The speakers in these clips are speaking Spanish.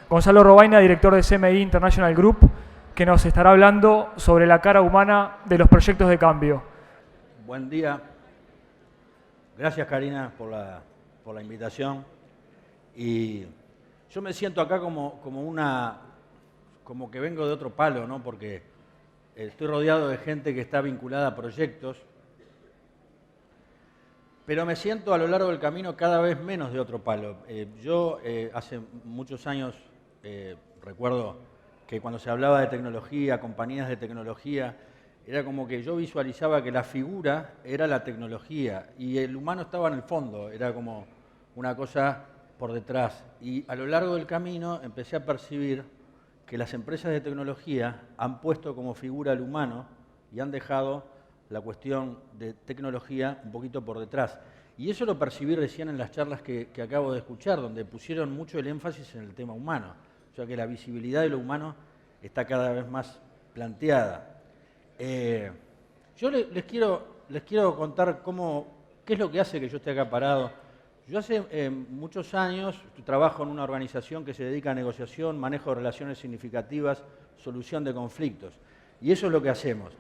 Gonzalo Robaina, director de CMI International Group, que nos estará hablando sobre la cara humana de los proyectos de cambio. Buen día. Gracias, Karina, por la invitación. Y yo me siento acá como que vengo de otro palo, ¿no? Porque estoy rodeado de gente que está vinculada a proyectos, pero me siento a lo largo del camino cada vez menos de otro palo. Yo hace muchos años recuerdo que cuando se hablaba de tecnología, compañías de tecnología, era como que yo visualizaba que la figura era la tecnología y el humano estaba en el fondo, era como una cosa por detrás. Y a lo largo del camino empecé a percibir que las empresas de tecnología han puesto como figura al humano y han dejado la cuestión de tecnología un poquito por detrás. Y eso lo percibí recién en las charlas que acabo de escuchar, donde pusieron mucho el énfasis en el tema humano. O sea que la visibilidad de lo humano está cada vez más planteada. Yo les quiero contar qué es lo que hace que yo esté acá parado. Yo hace muchos años trabajo en una organización que se dedica a negociación, manejo de relaciones significativas, solución de conflictos. Y eso es lo que hacemos.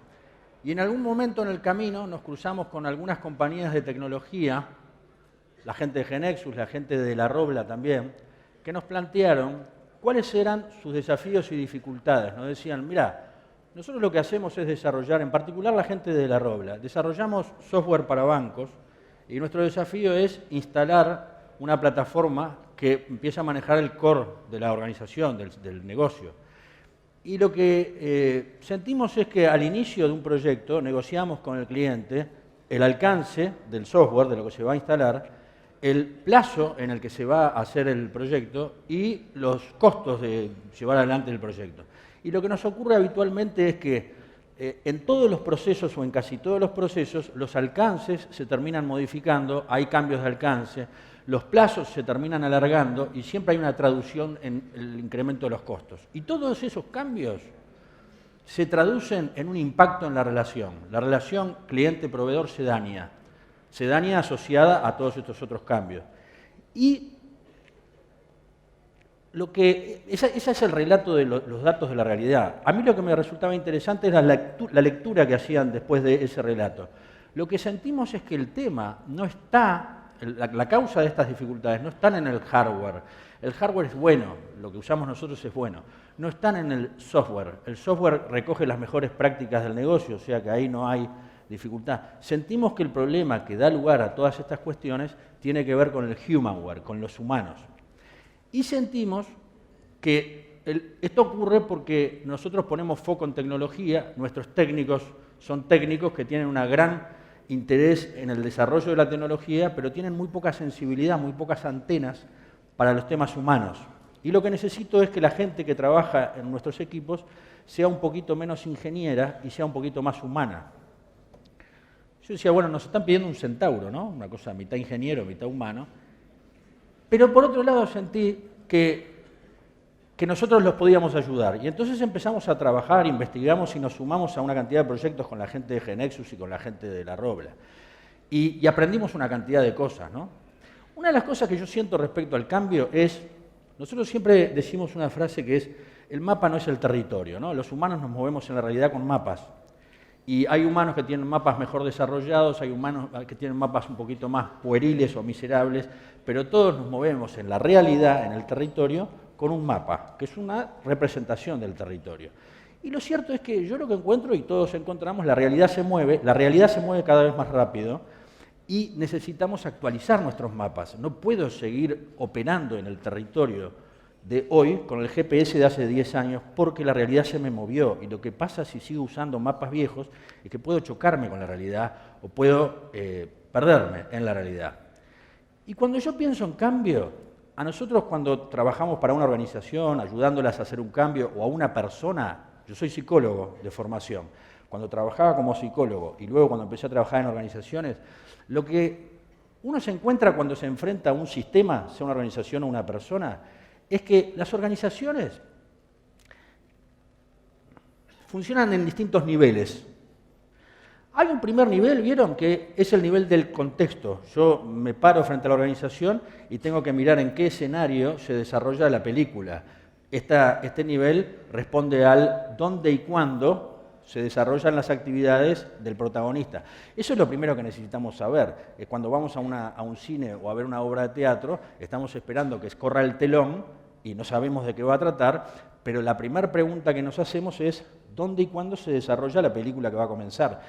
Y en algún momento en el camino nos cruzamos con algunas compañías de tecnología, la gente de Genexus, la gente de La Robla también, que nos plantearon cuáles eran sus desafíos y dificultades. Nos decían, mirá, nosotros lo que hacemos es desarrollar, en particular la gente de La Robla, desarrollamos software para bancos y nuestro desafío es instalar una plataforma que empiece a manejar el core de la organización, del negocio. Y lo que sentimos es que al inicio de un proyecto negociamos con el cliente el alcance del software, de lo que se va a instalar, el plazo en el que se va a hacer el proyecto y los costos de llevar adelante el proyecto. Y lo que nos ocurre habitualmente es que en todos los procesos o en casi todos los procesos los alcances se terminan modificando, hay cambios de alcance, los plazos se terminan alargando y siempre hay una traducción en el incremento de los costos. Y todos esos cambios se traducen en un impacto en la relación. La relación cliente-proveedor se daña asociada a todos estos otros cambios. Y ese es el relato de los datos de la realidad. A mí lo que me resultaba interesante era la lectura que hacían después de ese relato. Lo que sentimos es que el tema no está, la causa de estas dificultades no están en el hardware. El hardware es bueno, lo que usamos nosotros es bueno. No están en el software. El software recoge las mejores prácticas del negocio, o sea que ahí no hay dificultad. Sentimos que el problema que da lugar a todas estas cuestiones tiene que ver con el humanware, con los humanos. Y sentimos que esto ocurre porque nosotros ponemos foco en tecnología, nuestros técnicos son técnicos que tienen un gran interés en el desarrollo de la tecnología, pero tienen muy poca sensibilidad, muy pocas antenas para los temas humanos. Y lo que necesito es que la gente que trabaja en nuestros equipos sea un poquito menos ingeniera y sea un poquito más humana. Yo decía, bueno, nos están pidiendo un centauro, ¿no? Una cosa mitad ingeniero, mitad humano. Pero por otro lado sentí que nosotros los podíamos ayudar. Y entonces empezamos a trabajar, investigamos y nos sumamos a una cantidad de proyectos con la gente de Genexus y con la gente de La Robla. Y aprendimos una cantidad de cosas, ¿no? Una de las cosas que yo siento respecto al cambio es, nosotros siempre decimos una frase que es, el mapa no es el territorio, ¿no? Los humanos nos movemos en la realidad con mapas. Y hay humanos que tienen mapas mejor desarrollados, hay humanos que tienen mapas un poquito más pueriles o miserables, pero todos nos movemos en la realidad, en el territorio, con un mapa, que es una representación del territorio. Y lo cierto es que yo lo que encuentro, y todos encontramos, la realidad se mueve cada vez más rápido, y necesitamos actualizar nuestros mapas. No puedo seguir operando en el territorio de hoy con el GPS de hace 10 años porque la realidad se me movió y lo que pasa si sigo usando mapas viejos es que puedo chocarme con la realidad o puedo perderme en la realidad. Y cuando yo pienso en cambio, a nosotros cuando trabajamos para una organización ayudándolas a hacer un cambio o a una persona, yo soy psicólogo de formación, cuando trabajaba como psicólogo y luego cuando empecé a trabajar en organizaciones, lo que uno se encuentra cuando se enfrenta a un sistema, sea una organización o una persona, es que las organizaciones funcionan en distintos niveles. Hay un primer nivel, ¿vieron? Que es el nivel del contexto. Yo me paro frente a la organización y tengo que mirar en qué escenario se desarrolla la película. Este nivel responde al dónde y cuándo se desarrollan las actividades del protagonista. Eso es lo primero que necesitamos saber. Cuando vamos a un cine o a ver una obra de teatro, estamos esperando que escorra el telón y no sabemos de qué va a tratar, pero la primera pregunta que nos hacemos es ¿dónde y cuándo se desarrolla la película que va a comenzar?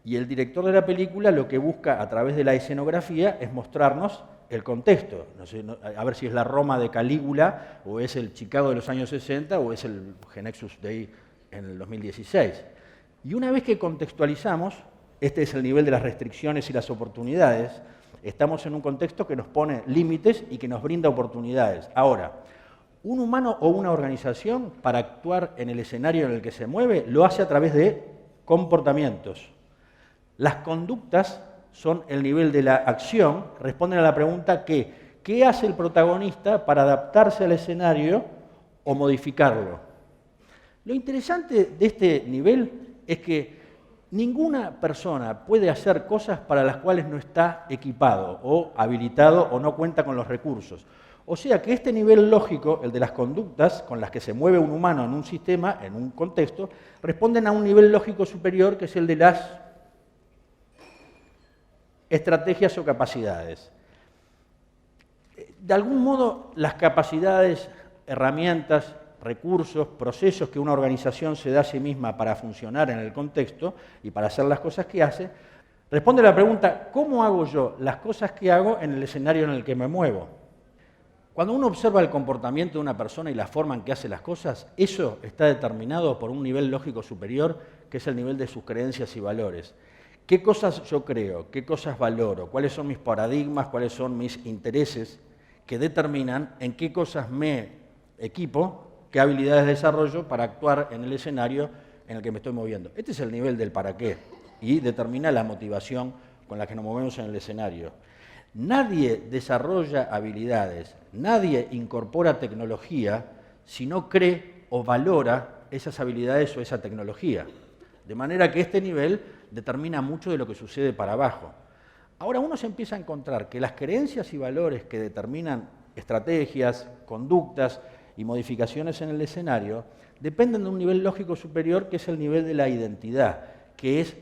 Y el director de la película lo que busca a través de la escenografía es mostrarnos el contexto. No sé, a ver si es la Roma de Calígula, o es el Chicago de los años 60, o es el Genexus Dei en el 2016. Y una vez que contextualizamos, este es el nivel de las restricciones y las oportunidades, estamos en un contexto que nos pone límites y que nos brinda oportunidades. Ahora, un humano o una organización, para actuar en el escenario en el que se mueve, lo hace a través de comportamientos. Las conductas son el nivel de la acción, responden a la pregunta ¿qué hace el protagonista para adaptarse al escenario o modificarlo? Lo interesante de este nivel es que ninguna persona puede hacer cosas para las cuales no está equipado o habilitado o no cuenta con los recursos. O sea que este nivel lógico, el de las conductas con las que se mueve un humano en un sistema, en un contexto, responden a un nivel lógico superior que es el de las estrategias o capacidades. De algún modo, las capacidades, herramientas, recursos, procesos que una organización se da a sí misma para funcionar en el contexto y para hacer las cosas que hace, responde a la pregunta, ¿cómo hago yo las cosas que hago en el escenario en el que me muevo? Cuando uno observa el comportamiento de una persona y la forma en que hace las cosas, eso está determinado por un nivel lógico superior, que es el nivel de sus creencias y valores. ¿Qué cosas yo creo? ¿Qué cosas valoro? ¿Cuáles son mis paradigmas? ¿Cuáles son mis intereses? Que determinan en qué cosas me equipo, qué habilidades desarrollo para actuar en el escenario en el que me estoy moviendo. Este es el nivel del para qué y determina la motivación con la que nos movemos en el escenario. Nadie desarrolla habilidades, nadie incorpora tecnología si no cree o valora esas habilidades o esa tecnología. De manera que este nivel determina mucho de lo que sucede para abajo. Ahora uno se empieza a encontrar que las creencias y valores que determinan estrategias, conductas y modificaciones en el escenario dependen de un nivel lógico superior que es el nivel de la identidad, que es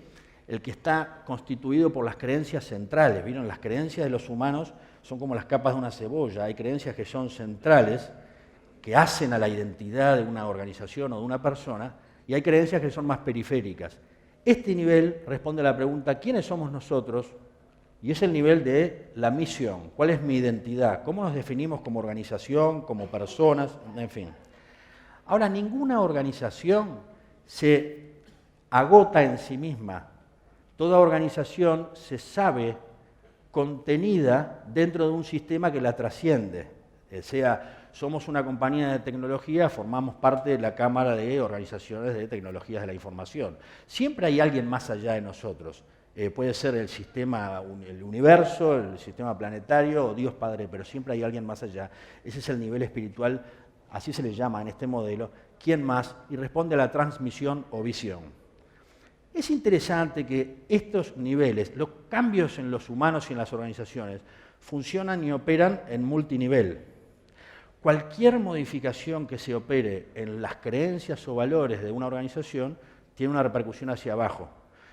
el que está constituido por las creencias centrales. ¿Vieron? Las creencias de los humanos son como las capas de una cebolla. Hay creencias que son centrales, que hacen a la identidad de una organización o de una persona, y hay creencias que son más periféricas. Este nivel responde a la pregunta, ¿quiénes somos nosotros? Y es el nivel de la misión. ¿Cuál es mi identidad? ¿Cómo nos definimos como organización, como personas? En fin. Ahora, ninguna organización se agota en sí misma. Toda organización se sabe contenida dentro de un sistema que la trasciende. O sea, somos una compañía de tecnología, formamos parte de la Cámara de Organizaciones de Tecnologías de la Información. Siempre hay alguien más allá de nosotros. Puede ser el sistema, el universo, el sistema planetario o Dios Padre, pero siempre hay alguien más allá. Ese es el nivel espiritual, así se le llama en este modelo. ¿Quién más? Y responde a la transmisión o visión. Es interesante que estos niveles, los cambios en los humanos y en las organizaciones, funcionan y operan en multinivel. Cualquier modificación que se opere en las creencias o valores de una organización tiene una repercusión hacia abajo.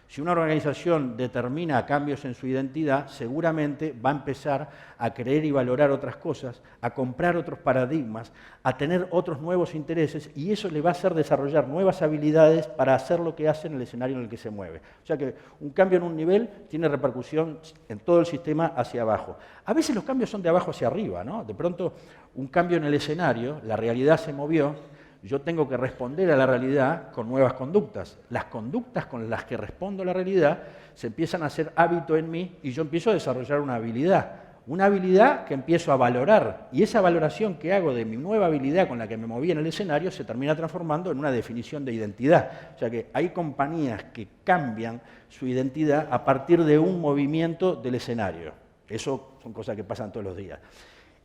Si una organización determina cambios en su identidad, seguramente va a empezar a creer y valorar otras cosas, a comprar otros paradigmas, a tener otros nuevos intereses, y eso le va a hacer desarrollar nuevas habilidades para hacer lo que hace en el escenario en el que se mueve. O sea que un cambio en un nivel tiene repercusión en todo el sistema hacia abajo. A veces los cambios son de abajo hacia arriba, ¿no? De pronto, un cambio en el escenario, la realidad se movió, yo tengo que responder a la realidad con nuevas conductas. Las conductas con las que respondo a la realidad se empiezan a hacer hábito en mí y yo empiezo a desarrollar una habilidad que empiezo a valorar. Y esa valoración que hago de mi nueva habilidad con la que me moví en el escenario se termina transformando en una definición de identidad. O sea que hay compañías que cambian su identidad a partir de un movimiento del escenario. Eso son cosas que pasan todos los días.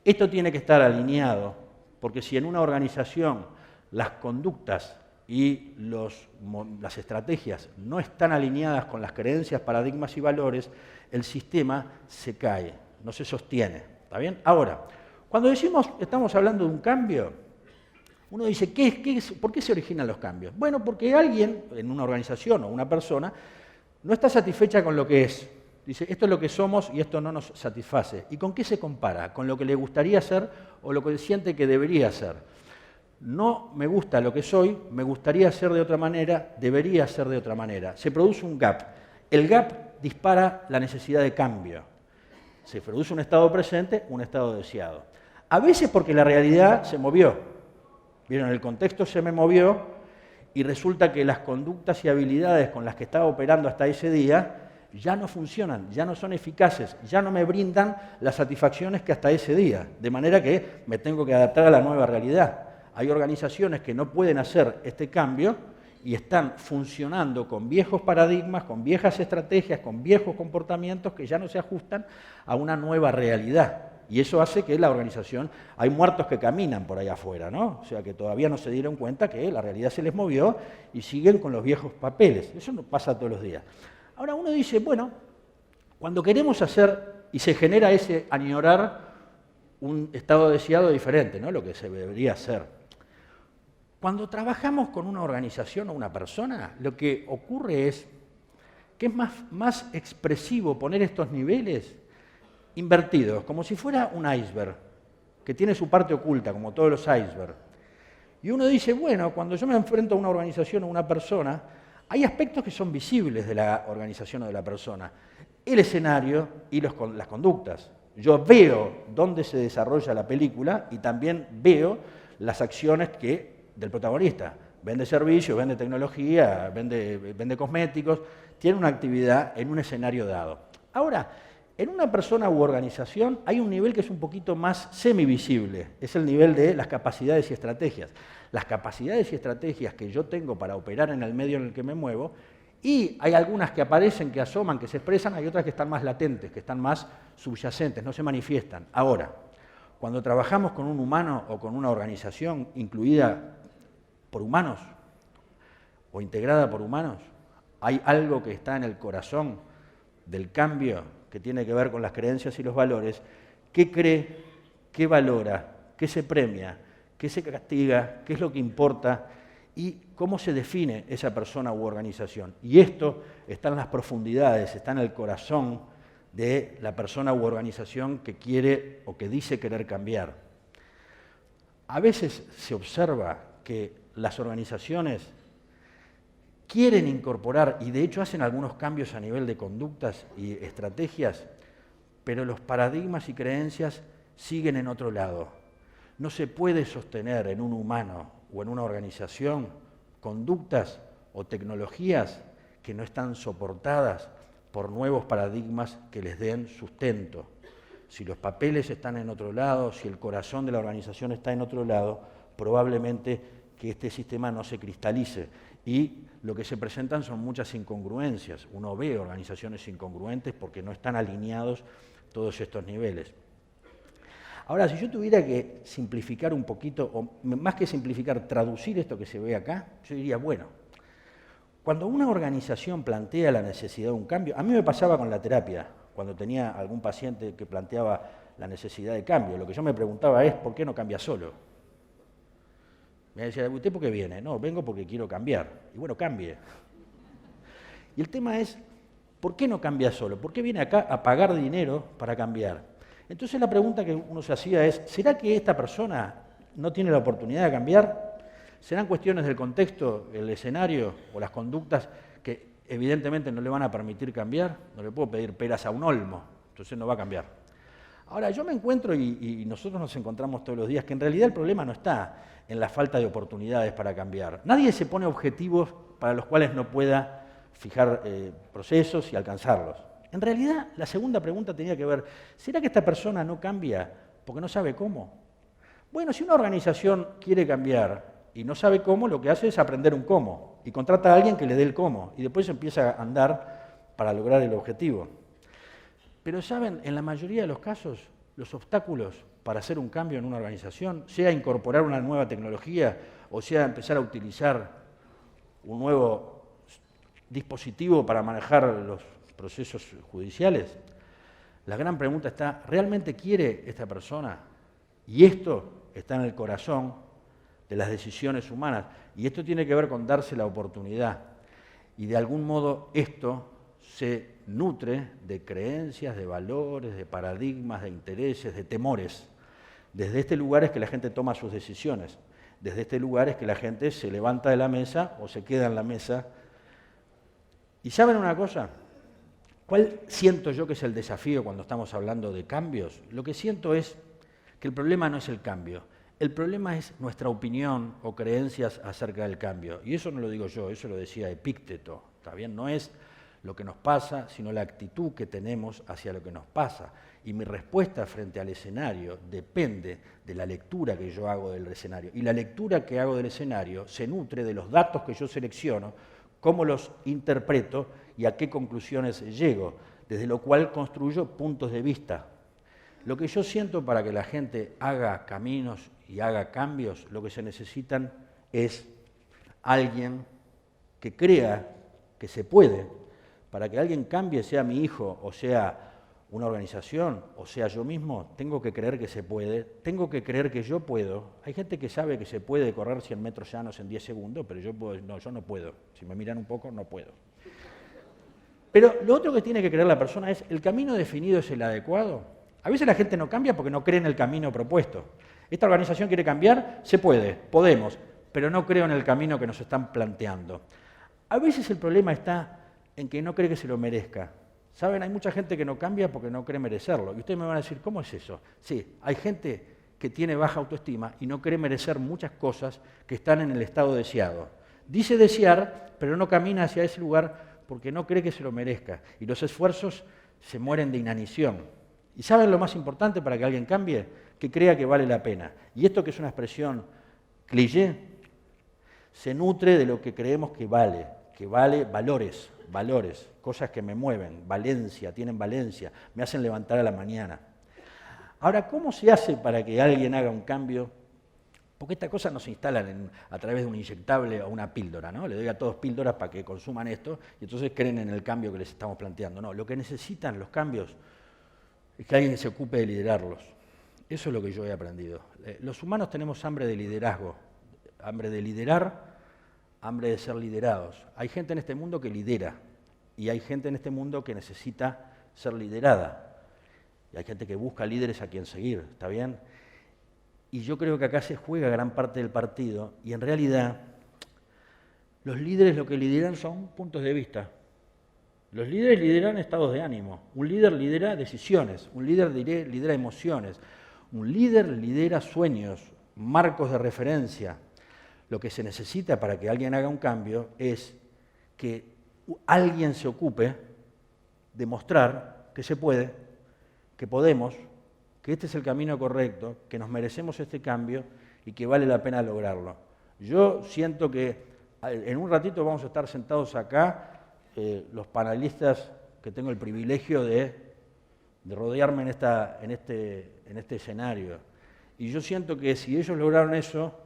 Esto tiene que estar alineado, porque si en una organización las conductas y las estrategias no están alineadas con las creencias, paradigmas y valores, el sistema se cae, no se sostiene. ¿Está bien? Ahora, cuando decimos estamos hablando de un cambio Uno dice, ¿por qué se originan los cambios? Bueno, porque alguien en una organización o una persona no está satisfecha con lo que es. Dice, esto es lo que somos y esto no nos satisface. ¿Y con qué se compara? Con lo que le gustaría ser o lo que siente que debería ser. No me gusta lo que soy, me gustaría ser de otra manera, debería ser de otra manera. Se produce un gap. El gap dispara la necesidad de cambio. Se produce un estado presente, un estado deseado. A veces porque la realidad se movió. Vieron, el contexto se me movió y resulta que las conductas y habilidades con las que estaba operando hasta ese día ya no funcionan, ya no son eficaces, ya no me brindan las satisfacciones que hasta ese día. De manera que me tengo que adaptar a la nueva realidad. Hay organizaciones que no pueden hacer este cambio y están funcionando con viejos paradigmas, con viejas estrategias, con viejos comportamientos que ya no se ajustan a una nueva realidad. Y eso hace que la organización, hay muertos que caminan por allá afuera, ¿no? O sea, que todavía no se dieron cuenta que la realidad se les movió y siguen con los viejos papeles. Eso no pasa todos los días. Ahora uno dice, bueno, cuando queremos hacer y se genera ese añorar un estado deseado diferente, ¿no? Lo que se debería hacer. Cuando trabajamos con una organización o una persona, lo que ocurre es que es más expresivo poner estos niveles invertidos, como si fuera un iceberg, que tiene su parte oculta, como todos los icebergs. Y uno dice, bueno, cuando yo me enfrento a una organización o una persona, hay aspectos que son visibles de la organización o de la persona. El escenario y las conductas. Yo veo dónde se desarrolla la película y también veo las acciones del protagonista. Vende servicios, vende tecnología, vende cosméticos, tiene una actividad en un escenario dado. Ahora, en una persona u organización hay un nivel que es un poquito más semivisible, es el nivel de las capacidades y estrategias. Las capacidades y estrategias que yo tengo para operar en el medio en el que me muevo, y hay algunas que aparecen, que asoman, que se expresan, hay otras que están más latentes, que están más subyacentes, no se manifiestan. Ahora, cuando trabajamos con un humano o con una organización incluida por humanos o integrada por humanos, hay algo que está en el corazón del cambio que tiene que ver con las creencias y los valores. ¿Qué cree? ¿Qué valora? ¿Qué se premia? ¿Qué se castiga? ¿Qué es lo que importa? Y cómo se define esa persona u organización. Y esto está en las profundidades, está en el corazón de la persona u organización que quiere o que dice querer cambiar. A veces se observa que las organizaciones quieren incorporar, y de hecho hacen algunos cambios a nivel de conductas y estrategias, pero los paradigmas y creencias siguen en otro lado. No se puede sostener en un humano o en una organización conductas o tecnologías que no están soportadas por nuevos paradigmas que les den sustento. Si los papeles están en otro lado, si el corazón de la organización está en otro lado, probablemente que este sistema no se cristalice. Y lo que se presentan son muchas incongruencias. Uno ve organizaciones incongruentes porque no están alineados todos estos niveles. Ahora, si yo tuviera que simplificar un poquito, o más que simplificar, traducir esto que se ve acá, yo diría, bueno, cuando una organización plantea la necesidad de un cambio, a mí me pasaba con la terapia, cuando tenía algún paciente que planteaba la necesidad de cambio, lo que yo me preguntaba es, ¿por qué no cambia solo? Me decía, ¿usted por qué viene? No, vengo porque quiero cambiar. Y bueno, cambie. Y el tema es, ¿por qué no cambia solo? ¿Por qué viene acá a pagar dinero para cambiar? Entonces la pregunta que uno se hacía es, ¿será que esta persona no tiene la oportunidad de cambiar? ¿Serán cuestiones del contexto, el escenario o las conductas que evidentemente no le van a permitir cambiar? No le puedo pedir peras a un olmo, entonces no va a cambiar. Ahora, yo me encuentro, y nosotros nos encontramos todos los días, que en realidad el problema no está en la falta de oportunidades para cambiar. Nadie se pone objetivos para los cuales no pueda fijar procesos y alcanzarlos. En realidad, la segunda pregunta tenía que ver, ¿será que esta persona no cambia porque no sabe cómo? Bueno, si una organización quiere cambiar y no sabe cómo, lo que hace es aprender un cómo y contrata a alguien que le dé el cómo y después empieza a andar para lograr el objetivo. Pero saben, en la mayoría de los casos, los obstáculos para hacer un cambio en una organización, sea incorporar una nueva tecnología o sea empezar a utilizar un nuevo dispositivo para manejar los procesos judiciales, la gran pregunta está, ¿realmente quiere esta persona? Y esto está en el corazón, de las decisiones humanas. Y esto tiene que ver con darse la oportunidad. Y de algún modo esto se nutre de creencias, de valores, de paradigmas, de intereses, de temores. Desde este lugar es que la gente toma sus decisiones. Desde este lugar es que la gente se levanta de la mesa o se queda en la mesa. ¿Y saben una cosa? ¿Cuál siento yo que es el desafío cuando estamos hablando de cambios? Lo que siento es que el problema no es el cambio. El problema es nuestra opinión o creencias acerca del cambio. Y eso no lo digo yo, eso lo decía Epícteto. ¿Está bien? No es lo que nos pasa, sino la actitud que tenemos hacia lo que nos pasa. Y mi respuesta frente al escenario depende de la lectura que yo hago del escenario. Y la lectura que hago del escenario se nutre de los datos que yo selecciono, cómo los interpreto y a qué conclusiones llego, desde lo cual construyo puntos de vista. Lo que yo siento para que la gente haga caminos y haga cambios, lo que se necesitan es alguien que crea que se puede. Para que alguien cambie, sea mi hijo o sea una organización o sea yo mismo, tengo que creer que se puede, tengo que creer que yo puedo. Hay gente que sabe que se puede correr 100 metros llanos en 10 segundos, pero yo no puedo. Si me miran un poco, no puedo. Pero lo otro que tiene que creer la persona es, ¿el camino definido es el adecuado? A veces la gente no cambia porque no cree en el camino propuesto. Esta organización quiere cambiar, se puede, podemos, pero no creo en el camino que nos están planteando. A veces el problema está en que no cree que se lo merezca. ¿Saben? Hay mucha gente que no cambia porque no cree merecerlo. Y ustedes me van a decir, ¿cómo es eso? Sí, hay gente que tiene baja autoestima y no cree merecer muchas cosas que están en el estado deseado. Dice desear, pero no camina hacia ese lugar porque no cree que se lo merezca. Y los esfuerzos se mueren de inanición. ¿Y saben lo más importante para que alguien cambie? Que crea que vale la pena. Y esto, que es una expresión cliché, se nutre de lo que creemos que vale valores, cosas que me mueven, tienen valencia, me hacen levantar a la mañana. Ahora, ¿cómo se hace para que alguien haga un cambio? Porque estas cosas no se instalan a través de un inyectable o una píldora, ¿no? Le doy a todos píldoras para que consuman esto y entonces creen en el cambio que les estamos planteando. No, lo que necesitan los cambios es que alguien se ocupe de liderarlos. Eso es lo que yo he aprendido. Los humanos tenemos hambre de liderazgo, hambre de liderar, hambre de ser liderados. Hay gente en este mundo que lidera y hay gente en este mundo que necesita ser liderada. Y hay gente que busca líderes a quien seguir, ¿está bien? Y yo creo que acá se juega gran parte del partido y en realidad los líderes lo que lideran son puntos de vista. Los líderes lideran estados de ánimo. Un líder lidera decisiones, un líder lidera emociones, un líder lidera sueños, marcos de referencia. Lo que se necesita para que alguien haga un cambio es que alguien se ocupe de mostrar que se puede, que podemos, que este es el camino correcto, que nos merecemos este cambio y que vale la pena lograrlo. Yo siento que en un ratito vamos a estar sentados acá, los panelistas que tengo el privilegio de rodearme en este escenario. Y yo siento que si ellos lograron eso,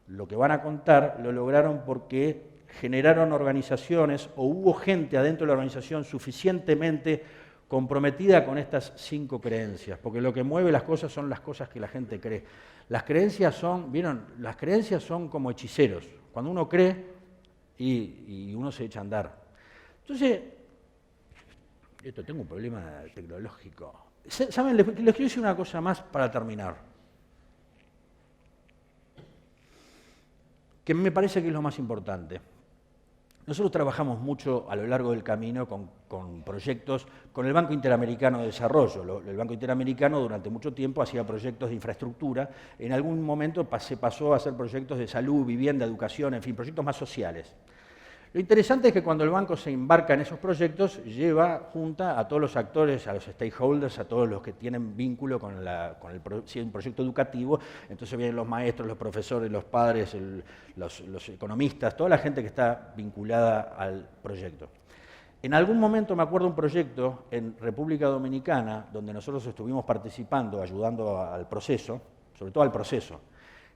lo que van a contar lo lograron porque generaron organizaciones o hubo gente adentro de la organización suficientemente comprometida con estas 5 creencias, porque lo que mueve las cosas son las cosas que la gente cree. Las creencias son, ¿vieron? Las creencias son como hechiceros. Cuando uno cree y uno se echa a andar. Entonces, tengo un problema tecnológico. ¿Saben? Les quiero decir una cosa más para terminar, que me parece que es lo más importante. Nosotros trabajamos mucho a lo largo del camino con proyectos, con el Banco Interamericano de Desarrollo. El Banco Interamericano durante mucho tiempo hacía proyectos de infraestructura, en algún momento se pasó a hacer proyectos de salud, vivienda, educación, en fin, proyectos más sociales. Lo interesante es que cuando el banco se embarca en esos proyectos, lleva junta a todos los actores, a los stakeholders, a todos los que tienen vínculo si es un proyecto educativo. Entonces vienen los maestros, los profesores, los padres, los economistas, toda la gente que está vinculada al proyecto. En algún momento me acuerdo un proyecto en República Dominicana, donde nosotros estuvimos participando, ayudando al proceso, sobre todo al proceso,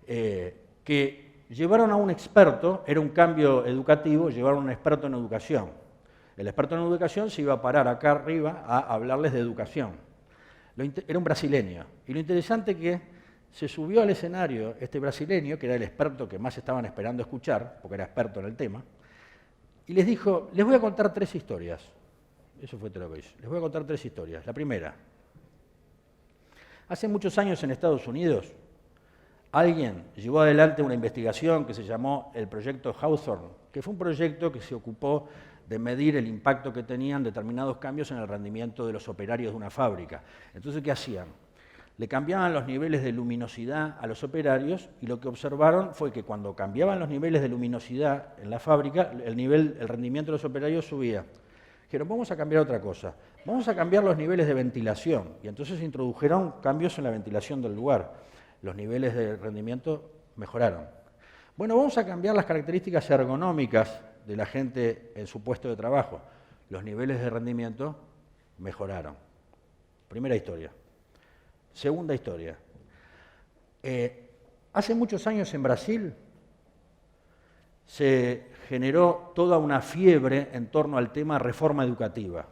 que llevaron a un experto, era un cambio educativo, llevaron a un experto en educación. El experto en educación se iba a parar acá arriba a hablarles de educación. Era un brasileño. Y lo interesante es que se subió al escenario este brasileño, que era el experto que más estaban esperando escuchar, porque era experto en el tema, y les dijo, les voy a contar 3 historias. Eso fue todo lo que hizo. Les voy a contar 3 historias. La primera, hace muchos años en Estados Unidos, alguien llevó adelante una investigación que se llamó el Proyecto Hawthorne, que fue un proyecto que se ocupó de medir el impacto que tenían determinados cambios en el rendimiento de los operarios de una fábrica. Entonces, ¿qué hacían? Le cambiaban los niveles de luminosidad a los operarios y lo que observaron fue que cuando cambiaban los niveles de luminosidad en la fábrica, el rendimiento de los operarios subía. Dijeron, vamos a cambiar otra cosa, vamos a cambiar los niveles de ventilación. Y entonces introdujeron cambios en la ventilación del lugar. Los niveles de rendimiento mejoraron. Bueno, vamos a cambiar las características ergonómicas de la gente en su puesto de trabajo. Los niveles de rendimiento mejoraron. Primera historia. Segunda historia. Hace muchos años en Brasil se generó toda una fiebre en torno al tema reforma educativa.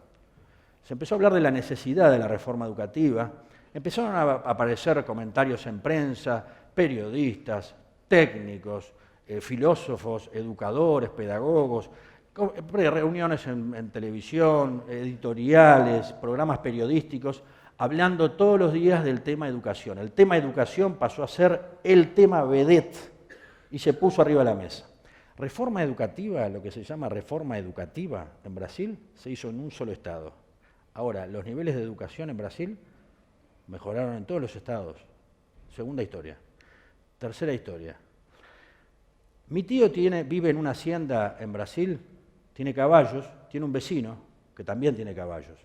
Se empezó a hablar de la necesidad de la reforma educativa, empezaron a aparecer comentarios en prensa, periodistas, técnicos, filósofos, educadores, pedagogos, reuniones en televisión, editoriales, programas periodísticos, hablando todos los días del tema educación. El tema educación pasó a ser el tema vedette y se puso arriba de la mesa. Reforma educativa, lo que se llama reforma educativa en Brasil, se hizo en un solo estado. Ahora, los niveles de educación en Brasil mejoraron en todos los estados. Segunda historia. Tercera historia. Mi tío vive en una hacienda en Brasil, tiene caballos, tiene un vecino que también tiene caballos.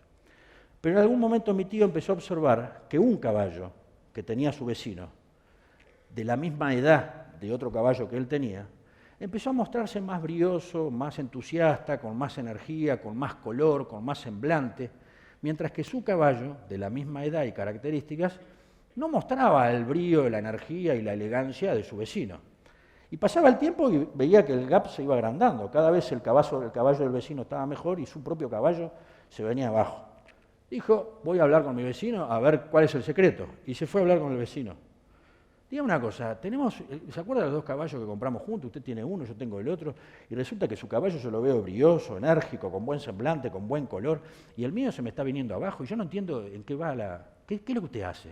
Pero en algún momento mi tío empezó a observar que un caballo que tenía su vecino, de la misma edad de otro caballo que él tenía, empezó a mostrarse más brioso, más entusiasta, con más energía, con más color, con más semblante, mientras que su caballo, de la misma edad y características, no mostraba el brío, la energía y la elegancia de su vecino. Y pasaba el tiempo y veía que el gap se iba agrandando. Cada vez el caballo del vecino estaba mejor y su propio caballo se venía abajo. Dijo, voy a hablar con mi vecino a ver cuál es el secreto. Y se fue a hablar con el vecino. Dígame una cosa, ¿se acuerda de los 2 caballos que compramos juntos? Usted tiene uno, yo tengo el otro. Y resulta que su caballo yo lo veo brioso, enérgico, con buen semblante, con buen color. Y el mío se me está viniendo abajo y yo no entiendo en qué va ¿Qué es lo que usted hace?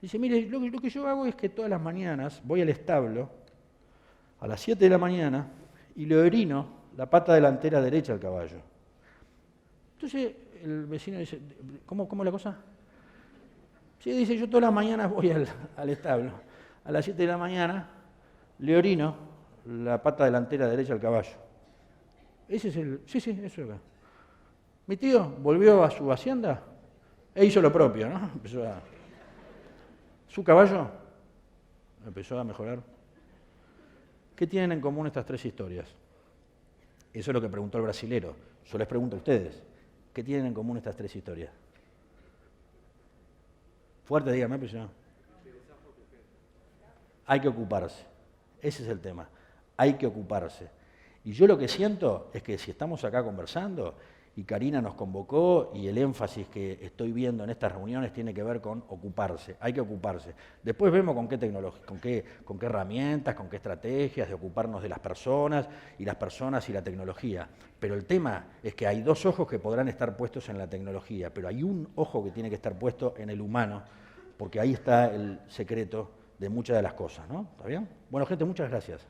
Dice, mire, lo que yo hago es que todas las mañanas voy al establo a las 7 de la mañana y le orino la pata delantera derecha al caballo. Entonces el vecino dice, ¿cómo es la cosa? Sí, dice, yo todas las mañanas voy al establo. A las 7 de la mañana le orino la pata delantera derecha al caballo. Ese es sí, eso es. Mi tío volvió a su hacienda e hizo lo propio, ¿no? Su caballo empezó a mejorar. ¿Qué tienen en común estas 3 historias? Eso es lo que preguntó el brasilero. Yo les pregunto a ustedes, ¿qué tienen en común estas 3 historias? Fuerte, dígame, pues ya. Hay que ocuparse. Ese es el tema. Hay que ocuparse. Y yo lo que siento es que si estamos acá conversando y Karina nos convocó y el énfasis que estoy viendo en estas reuniones tiene que ver con ocuparse. Hay que ocuparse. Después vemos con qué tecnología, con qué herramientas, con qué estrategias de ocuparnos de las personas y la tecnología. Pero el tema es que hay 2 ojos que podrán estar puestos en la tecnología, pero hay un ojo que tiene que estar puesto en el humano, porque ahí está el secreto de muchas de las cosas, ¿no? ¿Está bien? Bueno, gente, muchas gracias.